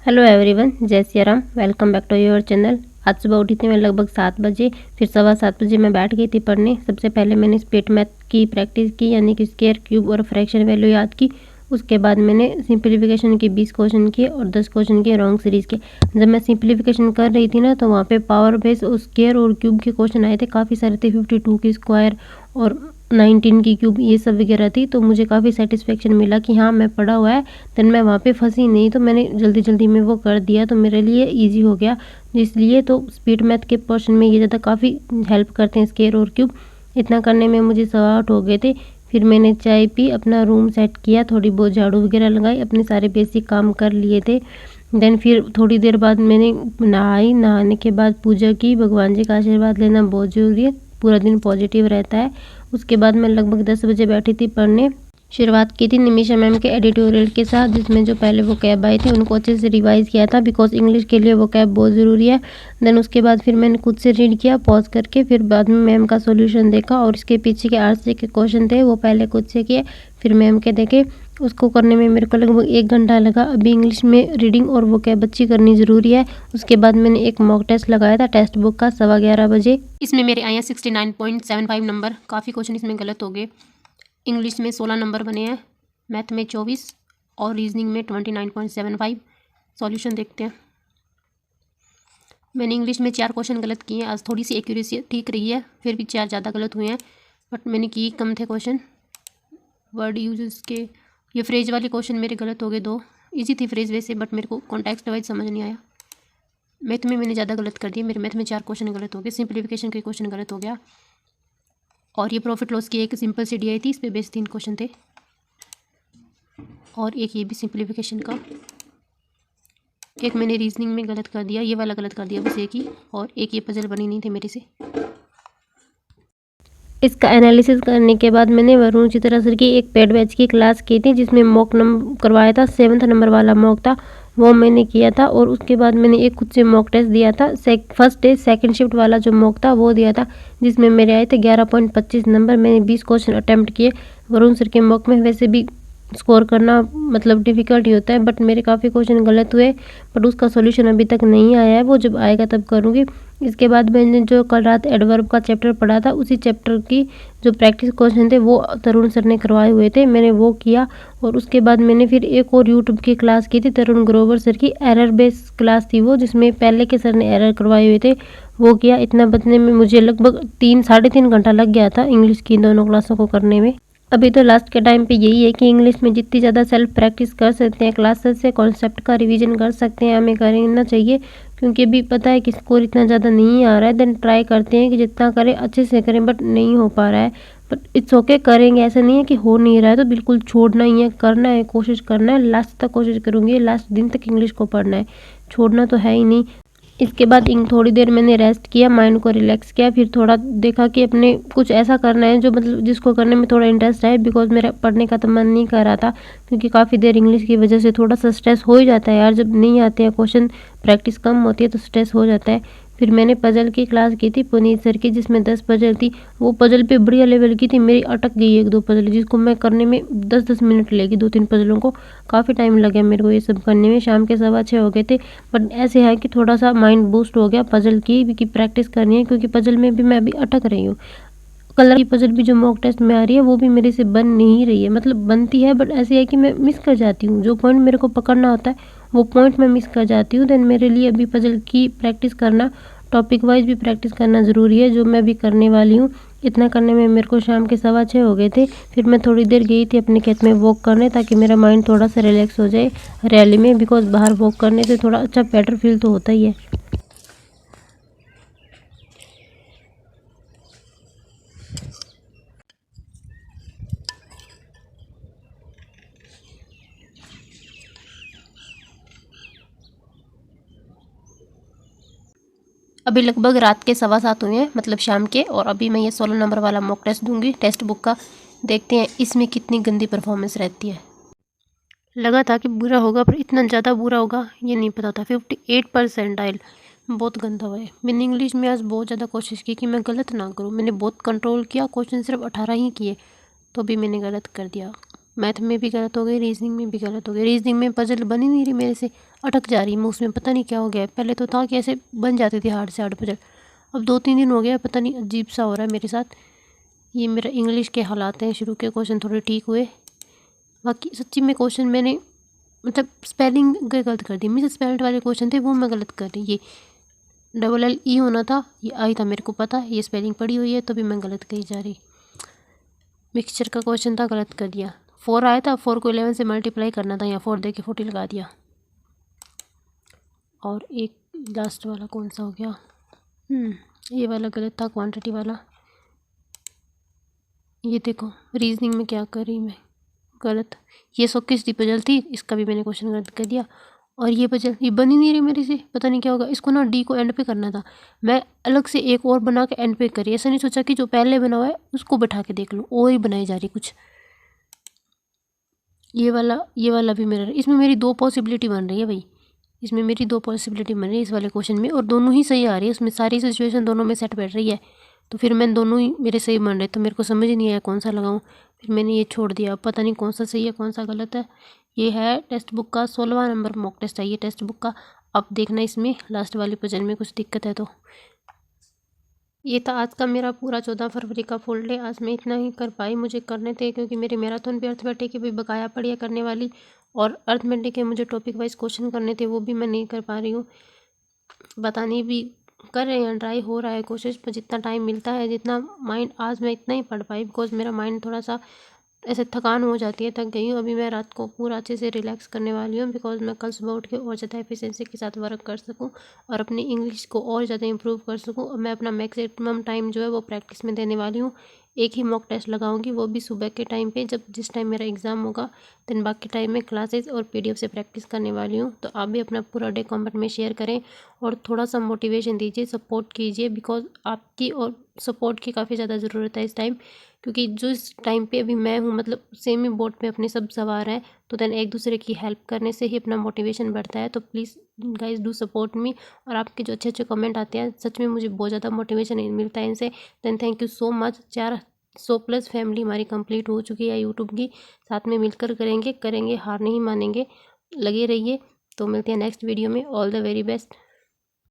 Hello everyone, जय Siya Ram. Welcome back to your channel. आज सुबह उठी थी मैं लगभग 7 बजे, फिर 7:15 बजे मैं बैठ गई थी पढ़ने। सबसे पहले मैंने स्पीड मैथ की प्रैक्टिस की, यानी कि स्क्वायर, क्यूब और फ्रैक्शन वैल्यू याद की। उसके बाद मैंने सिंप्लीफिकेशन के 20 क्वेश्चन किए और 10 क्वेश्चन किए रॉन्ग सीरीज़ के। जब मैं सिंप्लीफिकेशन कर रही थी ना, तो वहाँ पे पावर बेस और स्क्वायर और क्यूब के क्वेश्चन आए थे, काफ़ी सारे थे। 52 की स्क्वायर और 19 की क्यूब, ये सब वगैरह थी। तो मुझे काफ़ी सेटिस्फेक्शन मिला कि हाँ, मैं पढ़ा हुआ है। देन मैं वहाँ पे फंसी नहीं, तो मैंने जल्दी जल्दी में वो कर दिया, तो मेरे लिए ईजी हो गया। इसलिए तो स्पीड मैथ के पोर्शन में ये ज़्यादा काफ़ी हेल्प करते हैं, स्क्वायर और क्यूब। इतना करने में मुझे 8:15 हो गए थे। फिर मैंने चाय पी, अपना रूम सेट किया, थोड़ी बहुत झाड़ू वगैरह लगाई, अपने सारे बेसिक काम कर लिए थे। देन फिर थोड़ी देर बाद मैंने नहाई। नहाने के बाद पूजा की। भगवान जी का आशीर्वाद लेना बहुत ज़रूरी है, पूरा दिन पॉजिटिव रहता है। उसके बाद मैं लगभग 10 बजे बैठी थी पढ़ने। शुरुआत की थी निमिषा मैम के एडिटोरियल के साथ, जिसमें जो पहले वो कैब आई थी उनको अच्छे से रिवाइज़ किया था, बिकॉज इंग्लिश के लिए वो कैब बहुत ज़रूरी है। देन उसके बाद फिर मैंने खुद से रीड किया पॉज करके, फिर बाद में मैम का सॉल्यूशन देखा और इसके पीछे के आरसी के क्वेश्चन थे वो पहले खुद से किए, फिर मैम के देखे। उसको करने में मेरे को लगभग 1 घंटा लगा। अभी इंग्लिश में रीडिंग और वो कैब अच्छी करनी ज़रूरी है। उसके बाद मैंने एक मॉक टेस्ट लगाया था टेक्स्ट बुक का 11:15 बजे। इसमें मेरे आए हैं 69.75 नंबर। काफ़ी क्वेश्चन इसमें गलत हो गए। इंग्लिश में 16 नंबर बने हैं, मैथ में 24 और रीजनिंग में 29.75। सॉल्यूशन देखते हैं। मैंने इंग्लिश में 4 क्वेश्चन गलत किए हैं। आज थोड़ी सी एक्यूरेसी ठीक रही है, फिर भी 4 ज़्यादा गलत हुए हैं, बट मैंने किए कम थे क्वेश्चन। वर्ड यूजेस के ये फ्रेज वाले क्वेश्चन मेरे गलत हो गए 2। ईजी थी फ्रेज वैसे, बट मेरे को कॉन्टेक्स्ट वाइज समझ नहीं आया। मैथ में मैंने ज़्यादा गलत कर दिए। मेरे मैथ में 4 क्वेश्चन गलत हो गए। सिंप्लीफिकेशन के क्वेश्चन गलत हो गया। और ये प्रॉफिट लॉस की एक सिंपल सी डी आई थी, इस पर बेस 3 क्वेश्चन थे, और एक ये भी सिंप्लीफिकेशन का। एक मैंने रीजनिंग में गलत कर दिया, ये वाला गलत कर दिया बस एक ही, और एक ये पजल बनी नहीं थे मेरे से। इसका एनालिसिस करने के बाद मैंने वरुण चित्रा सर की एक पेड बैच की क्लास की थी, जिसमें मॉक नंबर करवाया था। 7th नंबर वाला मॉक था, वो मैंने किया था। और उसके बाद मैंने एक खुद से मॉक टेस्ट दिया था। फर्स्ट डे सेकंड शिफ्ट वाला जो मॉक था वो दिया था, जिसमें मेरे आए थे 11.25 नंबर। मैंने 20 क्वेश्चन अटैम्प्ट किए। वरुण सर के मॉक में वैसे भी स्कोर करना मतलब डिफ़िकल्ट ही होता है, बट मेरे काफ़ी क्वेश्चन गलत हुए, बट उसका सॉल्यूशन अभी तक नहीं आया है, वो जब आएगा तब करूँगी। इसके बाद मैंने जो कल रात एडवर्ब का चैप्टर पढ़ा था, उसी चैप्टर की जो प्रैक्टिस क्वेश्चन थे वो तरुण सर ने करवाए हुए थे, मैंने वो किया। और उसके बाद मैंने फिर एक और यूट्यूब की क्लास की थी, तरुण ग्रोवर सर की एरर बेस क्लास थी वो, जिसमें पहले के सर ने एरर करवाए हुए थे, वो किया। इतना बचने में मुझे लगभग 3 साढ़े 3 घंटा लग गया था इंग्लिश की दोनों क्लासों को करने में। अभी तो लास्ट के टाइम पे यही है कि इंग्लिश में जितनी ज़्यादा सेल्फ प्रैक्टिस कर सकते हैं, क्लासेस से कॉन्सेप्ट का रिवीजन कर सकते हैं, हमें करना चाहिए। क्योंकि अभी पता है कि स्कोर इतना ज़्यादा नहीं आ रहा है, देन ट्राई करते हैं कि जितना करें अच्छे से करें, बट नहीं हो पा रहा है। बट इट्स ओके, करेंगे। ऐसा नहीं है कि हो नहीं रहा है तो बिल्कुल छोड़ना ही है, करना है, कोशिश करना है। लास्ट तक कोशिश करूँगी, लास्ट दिन तक इंग्लिश को पढ़ना है, छोड़ना तो है ही नहीं। इसके बाद थोड़ी देर मैंने रेस्ट किया, माइंड को रिलैक्स किया, फिर थोड़ा देखा कि अपने कुछ ऐसा करना है जो मतलब जिसको करने में थोड़ा इंटरेस्ट है, बिकॉज मेरा पढ़ने का तो मन नहीं कर रहा था, क्योंकि काफ़ी देर इंग्लिश की वजह से थोड़ा सा स्ट्रेस हो ही जाता है यार। जब नहीं आते हैं क्वेश्चन, प्रैक्टिस कम होती है तो स्ट्रेस हो जाता है। फिर मैंने पजल की क्लास की थी पुनीत सर की, जिसमें 10 पजल थी। वो पजल पे बढ़िया लेवल की थी, मेरी अटक गई 1-2 पजल, जिसको मैं करने में 10-10 मिनट लेगी। 2-3 पजलों को काफ़ी टाइम लगा मेरे को ये सब करने में। शाम के 6:15 हो गए थे, बट ऐसे है कि थोड़ा सा माइंड बूस्ट हो गया। पजल की प्रैक्टिस करनी है, क्योंकि पजल में भी मैं अभी अटक रही हूँ। कलर की पजल भी जो मॉक टेस्ट में आ रही है वो भी मेरे से बन नहीं रही है, मतलब बनती है बट ऐसी है कि मैं मिस कर जाती हूँ। जो पॉइंट मेरे को पकड़ना होता है वो पॉइंट मैं मिस कर जाती हूँ। देन मेरे लिए अभी पजल की प्रैक्टिस करना, टॉपिक वाइज भी प्रैक्टिस करना ज़रूरी है, जो मैं अभी करने वाली हूँ। इतना करने में मेरे को शाम के 6:15 हो गए थे। फिर मैं थोड़ी देर गई थी अपने खेत में वॉक करने, ताकि मेरा माइंड थोड़ा सा रिलैक्स हो जाए रैली में, बिकॉज बाहर वॉक करने से थोड़ा अच्छा बेटर फील तो होता ही है। अभी लगभग रात के 7:15 हुए हैं, मतलब शाम के, और अभी मैं ये 16 नंबर वाला मॉक टेस्ट दूंगी टेक्स्ट बुक का। देखते हैं इसमें कितनी गंदी परफॉर्मेंस रहती है। लगा था कि बुरा होगा, पर इतना ज़्यादा बुरा होगा ये नहीं पता था। 58% बहुत गंदा हुआ है। मैंने इंग्लिश में आज बहुत ज़्यादा कोशिश की कि मैं गलत ना करूँ। मैंने बहुत कंट्रोल किया, क्वेश्चन सिर्फ 18 ही किए, तो भी मैंने गलत कर दिया। मैथ में भी गलत हो गई, रीजनिंग में भी गलत हो गई। रीजनिंग में पजल बन ही नहीं रही मेरे से, अटक जा रही मैं उसमें, पता नहीं क्या हो गया है। पहले तो था कि ऐसे बन जाती थी हार्ड से हार्ड पजल, अब 2-3 दिन हो गया, पता नहीं अजीब सा हो रहा है मेरे साथ। ये मेरा इंग्लिश के हालात हैं, शुरू के क्वेश्चन थोड़े ठीक हुए, बाकी सच्ची में क्वेश्चन मैंने मतलब स्पेलिंग गलत कर दी। मिस स्पेल्ड वाले क्वेश्चन थे वो मैं गलत कर रही। ये LLE होना था, ये आई था, मेरे को पता है ये स्पेलिंग पड़ी हुई है, तो भी मैं गलत कही जा रही। मिक्सचर का क्वेश्चन था, गलत कर दिया। 4 आया था, 4 को 11 से मल्टीप्लाई करना था, यहाँ 4 दे के 40 लगा दिया। और एक लास्ट वाला कौन सा हो गया, ये वाला गलत था, क्वांटिटी वाला। ये देखो रीजनिंग में क्या कर रही मैं, गलत। ये 121 डी पजल थी, इसका भी मैंने क्वेश्चन गलत कर दिया। और ये पजल ये बन ही नहीं रही मेरे से, पता नहीं क्या होगा। इसको ना डी को एंड पे करना था, मैं अलग से एक और बना के एंड पे करी। ऐसा नहीं सोचा कि जो पहले बना हुआ है उसको बैठा के देख लूँ, और ही बनाई जा रही कुछ। ये वाला भी मेरा, इसमें मेरी 2 पॉसिबिलिटी बन रही है भाई, इसमें मेरी 2 पॉसिबिलिटी बन रही है इस वाले क्वेश्चन में, और दोनों ही सही आ रही है। उसमें सारी सिचुएशन दोनों में सेट बैठ रही है, तो फिर मैं दोनों ही मेरे सही बन रहे, तो मेरे को समझ नहीं आया कौन सा लगाऊं। फिर मैंने ये छोड़ दिया, पता नहीं कौन सा सही है कौन सा गलत है। ये है टेक्स्ट बुक का 16वां नंबर मॉक टेस्ट है ये टेक्स्ट बुक का। अब देखना इसमें लास्ट वाली पजल में कुछ दिक्कत है तो। ये था आज का मेरा पूरा 14 फरवरी का फुल डे। आज मैं इतना ही कर पाई, मुझे करने थे क्योंकि मेरे मैराथन पे अर्थमेटिक की भी बकाया पड़ी है करने वाली, और अर्थमेटिक के मुझे टॉपिक वाइज क्वेश्चन करने थे, वो भी मैं नहीं कर पा रही हूँ। बताने भी कर रहे हैं, ट्राई हो रहा है, कोशिश पर जितना टाइम मिलता है, जितना माइंड, आज मैं इतना ही पढ़ पाई बिकॉज मेरा माइंड थोड़ा सा ऐसे थकान हो जाती है, थक गई हूँ। अभी मैं रात को पूरा अच्छे से रिलैक्स करने वाली हूँ बिकॉज मैं कल सुबह उठ के और ज़्यादा एफिशिएंसी के साथ वर्क कर सकूँ और अपनी इंग्लिश को और ज़्यादा इंप्रूव कर सकूँ। और मैं अपना मैक्सिमम टाइम जो है वो प्रैक्टिस में देने वाली हूँ। एक ही मॉक टेस्ट लगाऊंगी, वो भी सुबह के टाइम पे, जब जिस टाइम मेरा एग्ज़ाम होगा। देन बाकी टाइम में क्लासेस और PDF से प्रैक्टिस करने वाली हूँ। तो आप भी अपना पूरा डे कमेंट में शेयर करें और थोड़ा सा मोटिवेशन दीजिए, सपोर्ट कीजिए, बिकॉज आपकी और सपोर्ट की काफ़ी ज़्यादा ज़रूरत है इस टाइम, क्योंकि जो इस टाइम पे अभी मैं हूँ, मतलब सेम ही बोट पे अपने सब सवार हैं, तो देन एक दूसरे की हेल्प करने से ही अपना मोटिवेशन बढ़ता है। तो please guys do support me, और आपके जो अच्छे अच्छे कमेंट आते हैं सच में मुझे बहुत ज़्यादा मोटिवेशन मिलता है इनसे। Then thank you so much. 400+ family हमारी कंप्लीट हो चुकी है यूट्यूब की, साथ में मिलकर करेंगे, हार नहीं मानेंगे, लगे रहिए। तो मिलते हैं नेक्स्ट वीडियो में। All the very best.